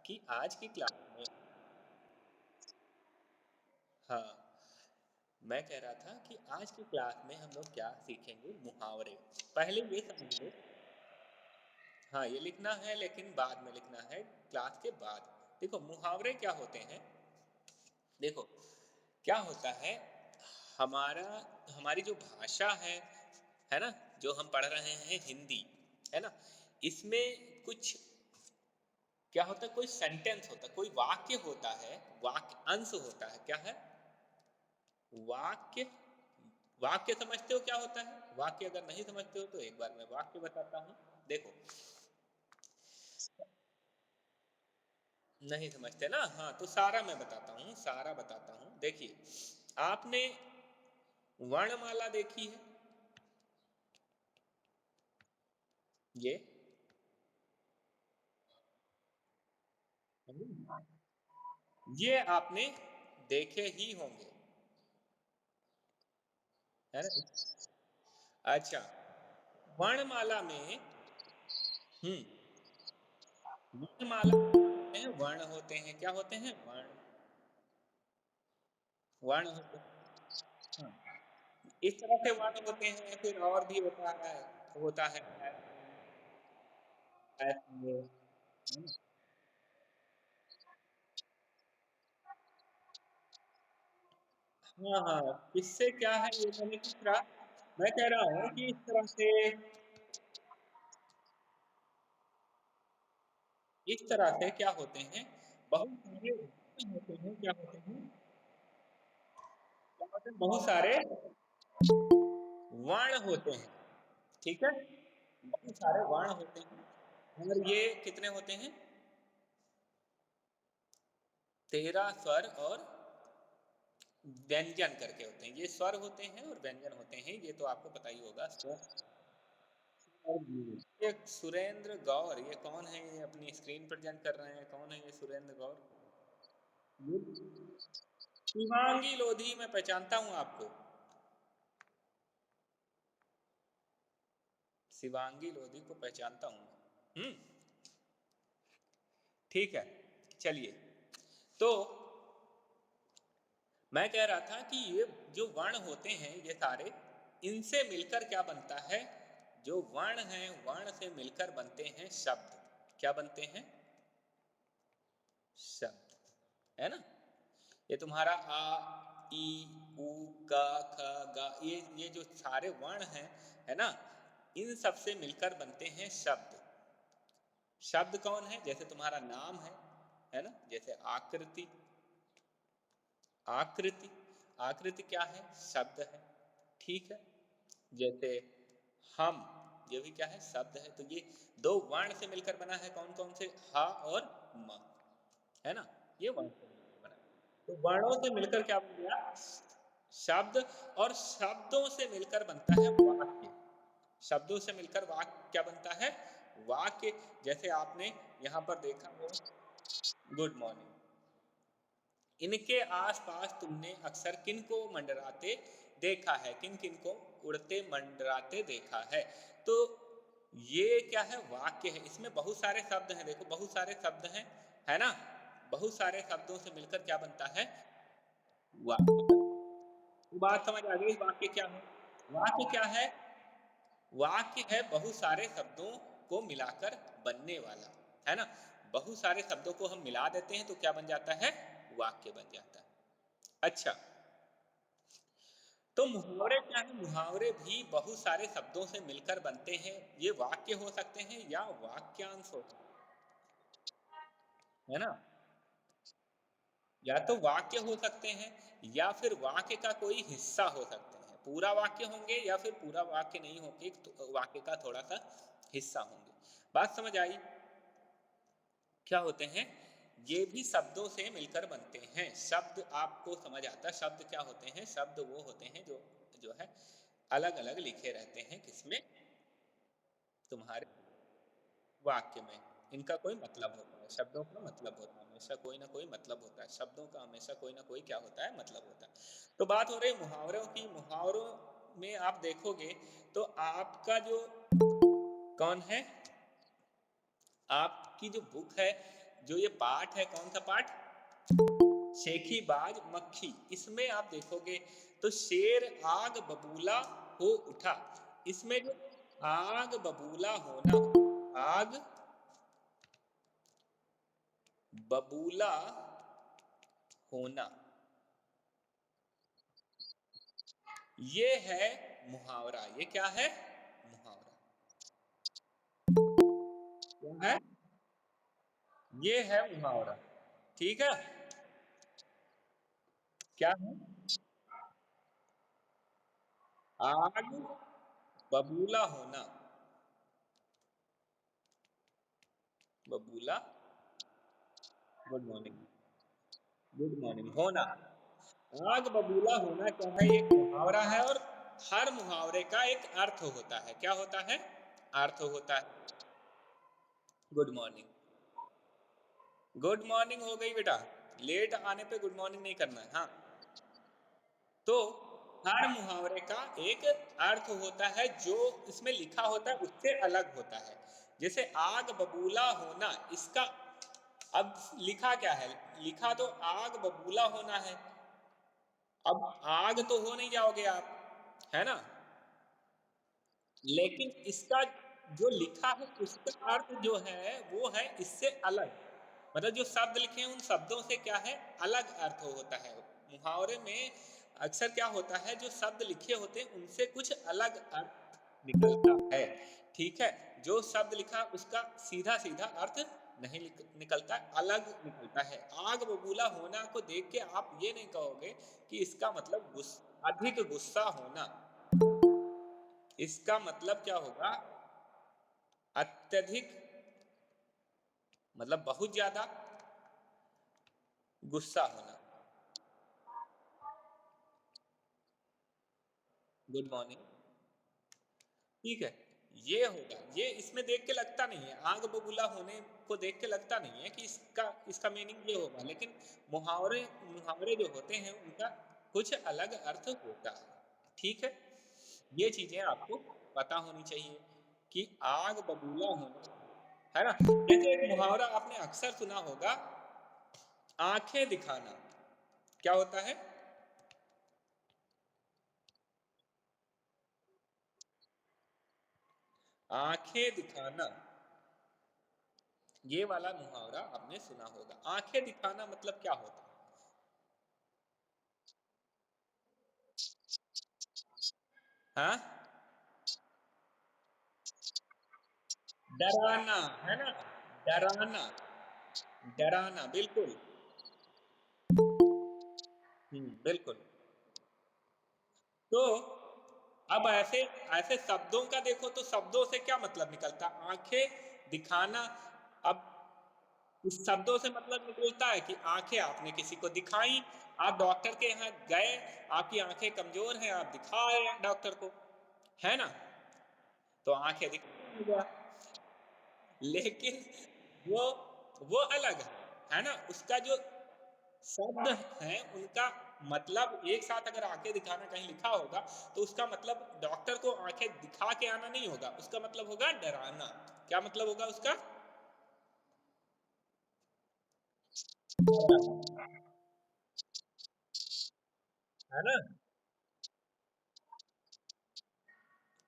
कि आज की क्लास में हाँ, मैं कह रहा था कि आज की क्लास में हम लोग क्या सीखेंगे मुहावरे। पहले ये समझ लो। हाँ, ये लिखना है लेकिन बाद में लिखना है क्लास के बाद। देखो मुहावरे क्या होते हैं? देखो, क्या होता है हमारा हमारी जो भाषा है ना? जो हम पढ़ रहे हैं हिंदी, है ना? इसमें कुछ क्या होता है कोई सेंटेंस होता है, कोई वाक्य होता है, वाक्य अंश होता है, क्या है? वाक्य वाक्य समझते हो क्या होता है? वाक्य अगर नहीं समझते हो तो एक बार मैं वाक्य बताता हूँ। देखो, नहीं समझते ना? हाँ, तो सारा मैं बताता हूँ, सारा बताता हूँ। देखिए, आपने वर्णमाला देखी है? ये ये आपने देखे ही होंगे, है ना? अच्छा, वर्णमाला में हम्म वर्णमाला में वर्ण होते हैं, क्या होते हैं? वर्ण वर्ण होते हैं। हाँ, इस तरह से वर्ण होते हैं, फिर और भी होता है ऐसे, है ना? हाँ, हाँ, इससे क्या है ये मैंने पूछ रहा मैं कह रहा हूँ कि इस तरह से क्या होते हैं, बहुत सारे वर्ण होते हैं, क्या होते हैं? क्या होते हैं? बहुत सारे वर्ण होते हैं, ठीक है? बहुत सारे वर्ण होते हैं और ये कितने होते हैं? 13 स्वर और व्यंजन करके होते हैं। ये स्वर होते हैं और व्यंजन होते हैं, ये तो आपको पता ही होगा। स्वर और व्यंजन। ये सुरेंद्र गौर, ये कौन है? ये अपनी स्क्रीन प्रेजेंट कर रहे हैं, कौन है ये सुरेंद्र गौर? ये शिवांगी लोधी, मैं पहचानता हूँ आपको। शिवांगी लोधी को पहचानता हूँ। ठीक है, चलिए। तो मैं कह रहा था कि ये जो वर्ण होते हैं ये सारे, इनसे मिलकर क्या बनता है? जो वर्ण हैं, वर्ण से मिलकर बनते हैं शब्द। क्या बनते हैं? शब्द, है ना? ये तुम्हारा आ, ई, उ, क, ख, ग, ये जो सारे वर्ण हैं, है ना? इन सब से मिलकर बनते हैं शब्द। शब्द कौन है? जैसे तुम्हारा नाम है ना? जैसे आकृति, आकृति आकृति क्या है? शब्द है, ठीक है? जैसे हम, ये भी क्या है? शब्द है। तो ये दो वर्ण से मिलकर बना है, कौन कौन से? हा और म, है ना? ये वर्ण से मिलकर बना है। तो वर्णों से मिलकर क्या बन गया? शब्द। और शब्दों से मिलकर बनता है वाक्य। शब्दों से मिलकर वाक्य क्या बनता है? वाक्य। जैसे आपने यहाँ पर देखा हो, गुड मॉर्निंग। इनके आसपास तुमने अक्सर किन को मंडराते देखा है? किन किन को उड़ते मंडराते देखा है? तो ये क्या है? वाक्य है। इसमें बहुत सारे शब्द हैं, देखो बहुत सारे शब्द हैं, है ना? बहुत सारे शब्दों से मिलकर क्या बनता है? वाक्य। तो बात समझ आ गई, वाक्य क्या है? वाक्य क्या है? वाक्य है बहुत सारे शब्दों को मिलाकर बनने वाला, है ना? बहुत सारे शब्दों को हम मिला देते हैं तो क्या बन जाता है? वाक्य बन जाता है। अच्छा, तो मुहावरे क्या है? मुहावरे भी बहुत सारे शब्दों से मिलकर बनते हैं। ये वाक्य हो सकते हैं या वाक्यांश हो सकते हैं, है ना? या तो वाक्य हो सकते हैं या फिर वाक्य का कोई हिस्सा हो सकते हैं। पूरा वाक्य होंगे या फिर पूरा वाक्य नहीं होंगे, तो वाक्य का थोड़ा सा हिस्सा होंगे। बात समझ आई? क्या होते हैं? ये भी शब्दों से मिलकर बनते हैं। शब्द आपको समझ आता है? शब्द क्या होते हैं? शब्द वो होते हैं जो जो है अलग अलग लिखे रहते हैं, किसमें? तुम्हारे वाक्य में। इनका कोई मतलब होता है, शब्दों का मतलब होता है, हमेशा कोई ना कोई मतलब होता है। शब्दों का हमेशा कोई ना कोई क्या होता है? मतलब होता है। तो बात हो रही मुहावरों की। मुहावरों में आप देखोगे तो आपका जो कौन है, आपकी जो बुक है, जो ये पाठ है, कौन सा पाठ? शेखीबाज मक्खी। इसमें आप देखोगे तो शेर आग बबूला हो उठा। इसमें जो आग बबूला होना, आग बबूला होना, ये है मुहावरा। ये क्या है? मुहावरा। क्या है? ये है मुहावरा। ठीक है। क्या है? आग बबूला होना, बबूला, गुड मॉर्निंग, गुड मॉर्निंग होना, आग बबूला होना क्या है? एक मुहावरा है और हर मुहावरे का एक अर्थ होता है। क्या होता है? अर्थ होता है। गुड मॉर्निंग, गुड मॉर्निंग हो गई बेटा। लेट आने पे गुड मॉर्निंग नहीं करना है। हाँ, तो हर मुहावरे का एक अर्थ होता है, जो इसमें लिखा होता है उससे अलग होता है। जैसे आग बबूला होना, इसका अब लिखा क्या है? लिखा तो आग बबूला होना है। अब आग तो हो नहीं जाओगे आप, है ना? लेकिन इसका जो लिखा है उसका अर्थ जो है वो है इससे अलग। मतलब जो शब्द लिखे हैं उन शब्दों से क्या है, अलग अर्थ होता है। मुहावरे में अक्सर क्या होता है, जो शब्द लिखे होते हैं उनसे कुछ अलग अर्थ निकलता है। ठीक है। जो शब्द लिखा उसका सीधा सीधा अर्थ नहीं निकलता, अलग निकलता है। आग बबूला होना को देख के आप ये नहीं कहोगे कि इसका मतलब अधिक गुस्सा होना। इसका मतलब क्या होगा? अत्यधिक, मतलब बहुत ज्यादा गुस्सा होना। Good morning. ठीक है। ये होगा, ये इसमें देख के लगता नहीं है, आग बबूला होने को देख के लगता नहीं है कि इसका इसका मीनिंग ये होगा। लेकिन मुहावरे मुहावरे जो होते हैं उनका कुछ अलग अर्थ होता है। ठीक है। ये चीजें आपको पता होनी चाहिए कि आग बबूला होना, है ना? जैसे एक मुहावरा आपने अक्सर सुना होगा, आंखें दिखाना। क्या होता है? आंखें दिखाना। ये वाला मुहावरा आपने सुना होगा। आंखें दिखाना मतलब क्या होता है? हाँ, डराना, है ना? डराना, डराना, बिल्कुल। बिल्कुल। तो अब ऐसे ऐसे शब्दों का देखो तो शब्दों से क्या मतलब निकलता? आंखें दिखाना। अब इस शब्दों से मतलब निकलता है कि आंखें आपने किसी को दिखाई। आप डॉक्टर के यहाँ गए, आपकी आंखें कमजोर हैं, आप दिखाए डॉक्टर को, है ना? तो आंखें दिखा। लेकिन वो वो अलग है ना? उसका जो शब्द है उनका मतलब एक साथ, अगर आंखें दिखाना कहीं लिखा होगा तो उसका मतलब डॉक्टर को आंखें दिखा के आना नहीं होगा, उसका मतलब होगा डराना। क्या मतलब होगा उसका? है ना?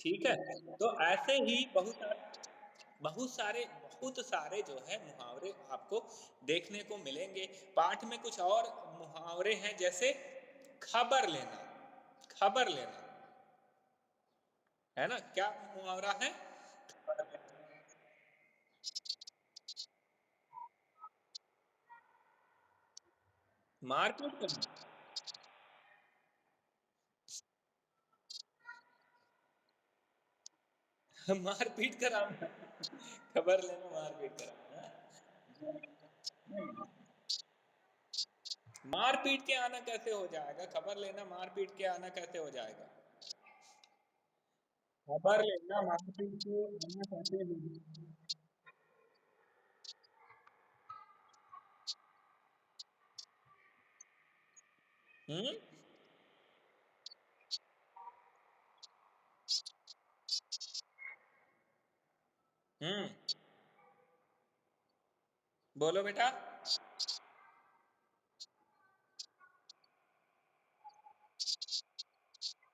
ठीक है। तो ऐसे ही बहुत सारे जो है मुहावरे आपको देखने को मिलेंगे। पाठ में कुछ और मुहावरे हैं, जैसे खबर लेना। खबर लेना, है ना? क्या मुहावरा है? मारपीट करना। मारपीट कराना। खबर लेना, मारपीट कराना। मारपीट के आना कैसे हो जाएगा? खबर लेना मारपीट के आना कैसे हो जाएगा? खबर लेना मारपीट के आना कैसे हो जाएगा? हम्म। हम्म। बोलो बेटा।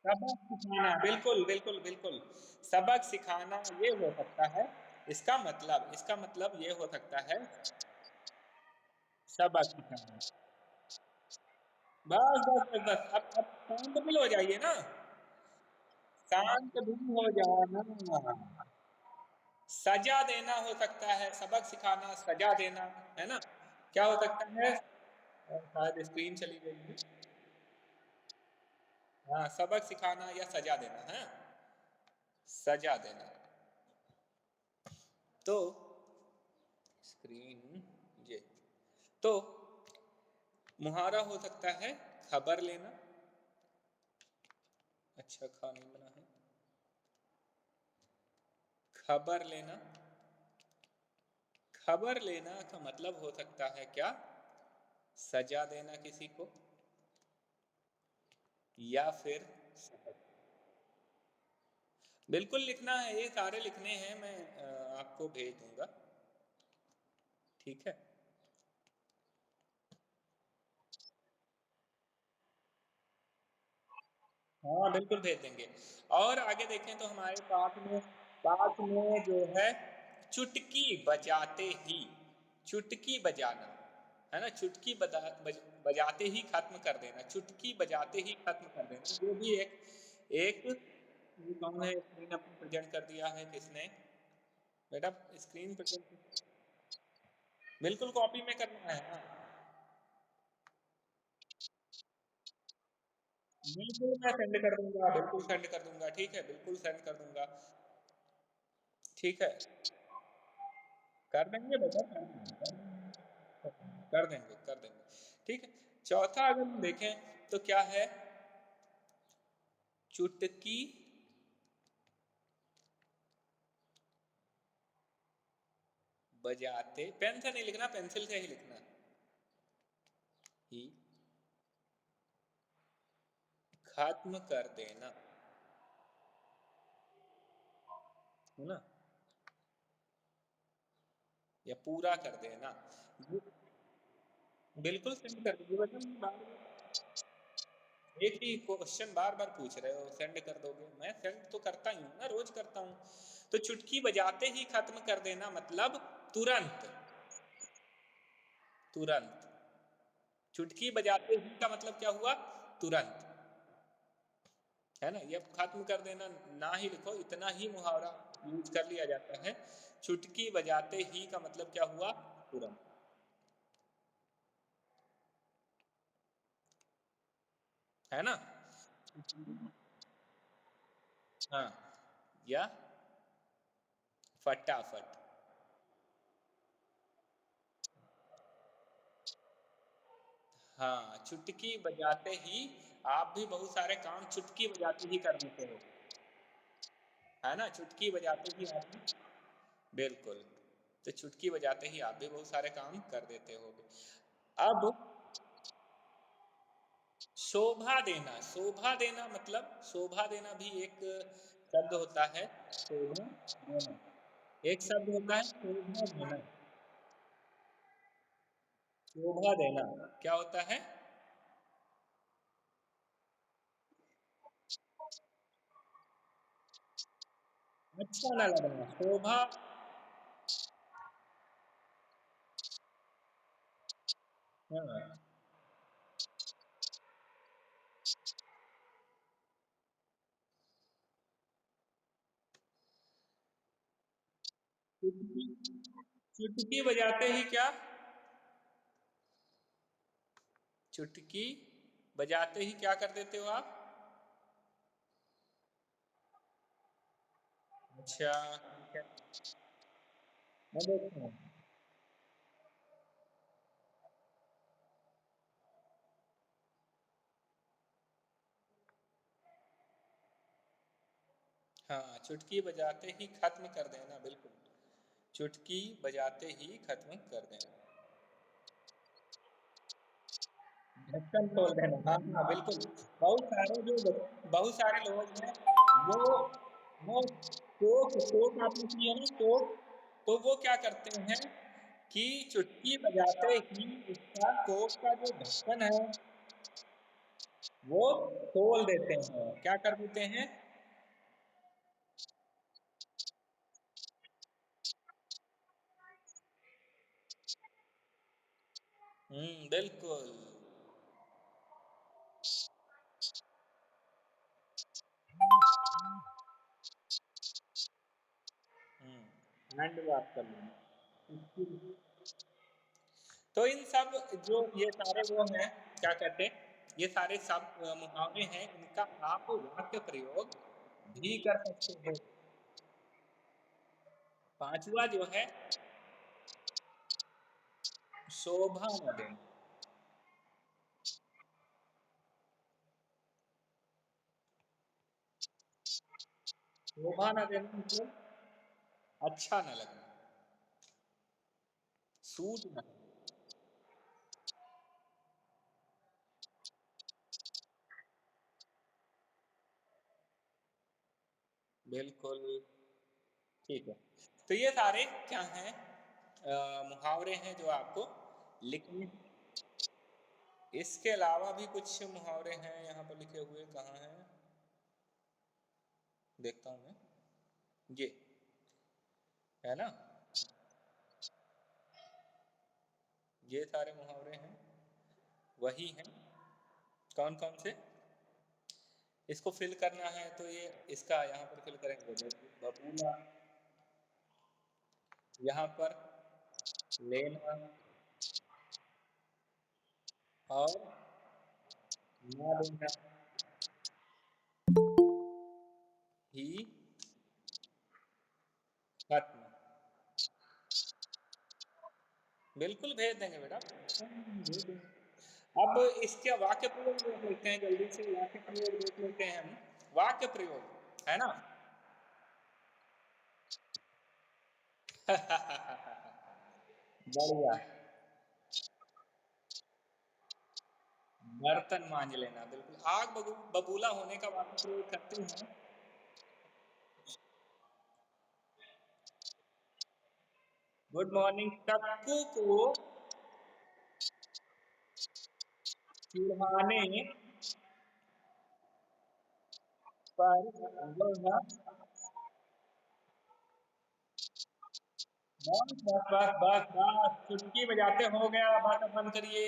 सबक सिखाना, बिल्कुल बिल्कुल बिल्कुल। सबक सिखाना ये हो सकता है, इसका मतलब ये हो सकता है। सबक सिखाना, बस बस बस बस, अब शांत भी हो जाइए ना, शांत भी हो जाना। सजा देना हो सकता है, सबक सिखाना सजा देना, है ना। क्या हो सकता है, शायद स्क्रीन चली गई है। हाँ, सबक सिखाना या सजा देना है, सजा देना। तो स्क्रीन ये, तो मुहावरा हो सकता है खबर लेना। अच्छा, खा नहीं बना है, खबर लेना। खबर लेना का मतलब हो सकता है क्या, सजा देना किसी को, या फिर बिल्कुल लिखना है, ये सारे लिखने हैं, मैं आपको भेज दूंगा, ठीक है। हाँ बिल्कुल भेज देंगे। और आगे देखें तो हमारे पास में जो है, चुटकी बजाते ही, चुटकी बजाना, है ना, चुटकी बजाते ही खत्म कर देना, चुटकी बजाते ही खत्म कर देना, ये भी एक ये कौन है, स्क्रीन अपनी प्रेजेंट कर दिया है किसने, बेटा स्क्रीन प्रेजेंट, बिल्कुल कॉपी में करना है, हाँ। बिल्कुल मैं सेंड कर दूंगा, बिल्कुल सेंड कर दूंगा, ठीक है, बिल्कुल सेंड कर दूंगा, ठीक है। कर देंगे बेटा, कर देंगे कर देंगे, ठीक है। चौथा अगर हम देखें तो क्या है, चुटकी बजाते, पेन से नहीं लिखना, पेंसिल से ही लिखना, ही खत्म कर देना, है ना, या पूरा कर देना। बिल्कुल सेंड कर दीजिए बेटा, एक ही क्वेश्चन बार बार पूछ रहे हो, सेंड कर दोगे, मैं सेंड तो करता ही हूँ ना, रोज करता हूँ। तो चुटकी बजाते ही खत्म कर देना मतलब तुरंत, तुरंत। चुटकी बजाते ही का मतलब क्या हुआ, तुरंत, है ना। ये खत्म कर देना ना ही लिखो, इतना ही मुहावरा यूज कर लिया जाता है। चुटकी बजाते ही का मतलब क्या हुआ, तुरंत, है ना। हाँ, या फटाफट। हाँ, चुटकी बजाते ही, आप भी बहुत सारे काम चुटकी बजाते ही कर देते हो, है ना, चुटकी बजाते ही आप भी, बिल्कुल। तो चुटकी बजाते ही आप भी बहुत सारे काम कर देते होगे। अब शोभा देना, शोभा देना मतलब, शोभा देना भी एक शब्द होता है, शोभा देना एक शब्द होता है, शोभा देना, शोभा देना क्या होता है, अच्छा ना लगना, शोभा। हाँ, चुटकी, चुटकी बजाते ही क्या, चुटकी बजाते ही क्या कर देते हो आप, अच्छा ठीक है, मैं देखता हूँ। हाँ, चुटकी बजाते ही खत्म कर देना, बिल्कुल, चुटकी बजाते ही खत्म कर देना, ढक्कन खोल देना, हाँ हाँ बिल्कुल। बहुत सारे लोग हैं, वो वो कोक कोक आपने की है ना, कोक, तो वो क्या करते हैं कि चुटकी बजाते ही इसका कोक का जो ढक्कन है वो खोल देते हैं। क्या कर देते हैं? बिल्कुल। एंड बात कर लेंगे। तो इन सब जो ये सारे वो हैं, क्या कहते हैं, ये सारे सब मुहावरे हैं, इनका आप वाक्य प्रयोग भी कर सकते हो। पांचवा जो है, शोभा न देना। शोभा न देना मतलब अच्छा न लगना, सूट न। बिल्कुल ठीक है। तो ये सारे क्या हैं, मुहावरे हैं जो आपको लिखने। इसके अलावा भी कुछ मुहावरे हैं यहाँ पर लिखे हुए, कहाँ हैं देखता हूँ मैं। ये है ना, ये सारे मुहावरे हैं, वही हैं। कौन कौन से, इसको फिल करना है तो ये इसका यहाँ पर फिल करेंगे, बबूला, यहाँ पर लेना और ना देना ही खत्म। बिल्कुल भेज देंगे बेटा, भेज देंगे। अब इसके वाक्य प्रयोग देख लेते हैं, जल्दी से वाक्य प्रयोग देख लेते हैं हम। वाक्य प्रयोग है ना। बढ़िया। बर्तन मांज लेना, बिल्कुल। आग बबूला होने का वाक्य प्रयोग करते हैं। गुड मॉर्निंग टक्कू को चिढ़ाने पर वह, बस बस बस बस बस, चुटकी बजाते हो गया, बात बंद करिए।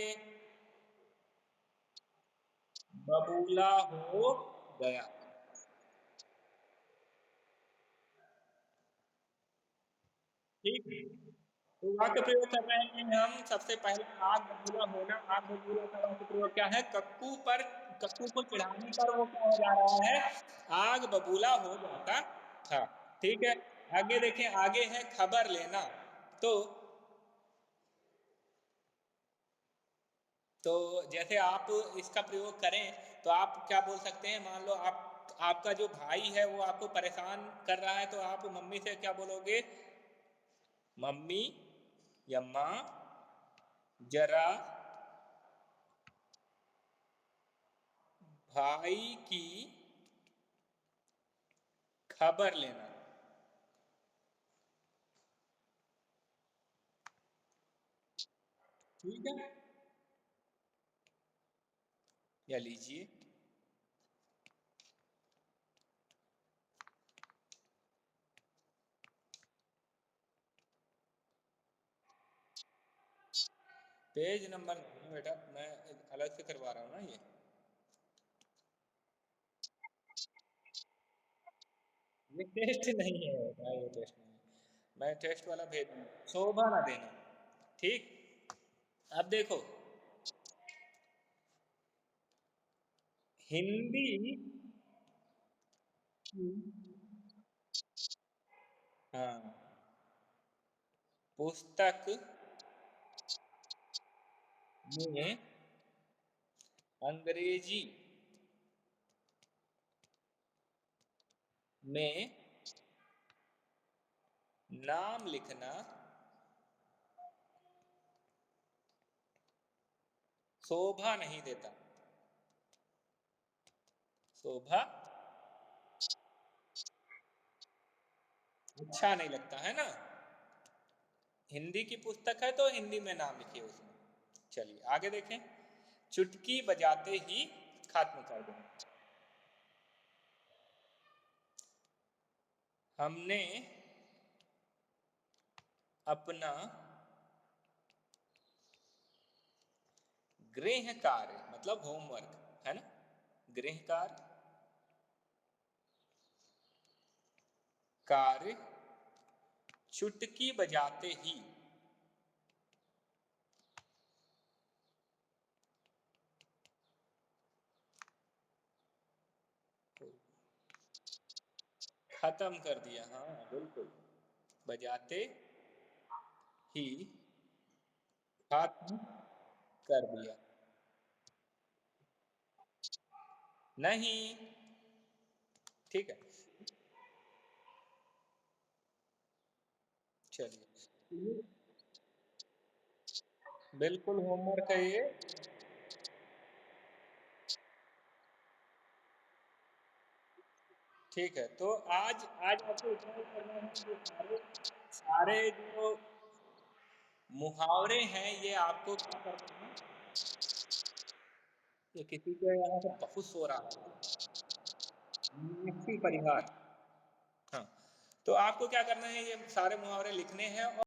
बबूला हो गया। ठीक है, तो वाक्य प्रयोग कर रहे हैं हम। सबसे पहले आग बबूला होना, आग बबूला का वाक्य प्रयोग क्या है, कक्कू पर, कक्कू को चिढ़ाने पर वो क्या हो जा रहा है, आग बबूला हो जाता था। ठीक है, आगे देखें, आगे है खबर लेना। तो तो जैसे आप इसका प्रयोग करें तो आप क्या बोल सकते हैं, मान लो आप, आपका जो भाई है वो आपको परेशान कर रहा है, तो आप मम्मी से क्या बोलोगे, मम्मी या माँ जरा भाई की खबर लेना। ठीक है, या लीजिए। पेज नंबर नहीं बेटा, मैं अलग से करवा रहा हूँ ना ये। ये टेस्ट नहीं है बेटा, ये टेस्ट नहीं है, मैं टेस्ट वाला भेज दूँ। शोभा ना देना। ठीक, अब देखो, हिंदी की, हाँ, पुस्तक में अंग्रेजी में नाम लिखना शोभा नहीं देता। शोभा अच्छा नहीं लगता है ना। हिंदी की पुस्तक है तो हिंदी में नाम लिखिए उसमें। चलिए आगे देखें। चुटकी बजाते ही खत्म कर दें। हमने अपना गृह कार्य मतलब होमवर्क है ना, गृह कार्य चुटकी बजाते ही खत्म कर दिया। हाँ बिल्कुल, बजाते ही खत्म कर दिया। नहीं, ठीक है। चलिए बिल्कुल होमवर्क है ये। ठीक है, तो आज आज आपको इतना ही करना है। जो सारे सारे जो मुहावरे हैं ये आपको क्या करना है। ये किसी के यहाँ से बहुत सो रहा है। मीनाक्षी परिहार। हाँ, तो आपको क्या करना है, ये सारे मुहावरे लिखने हैं और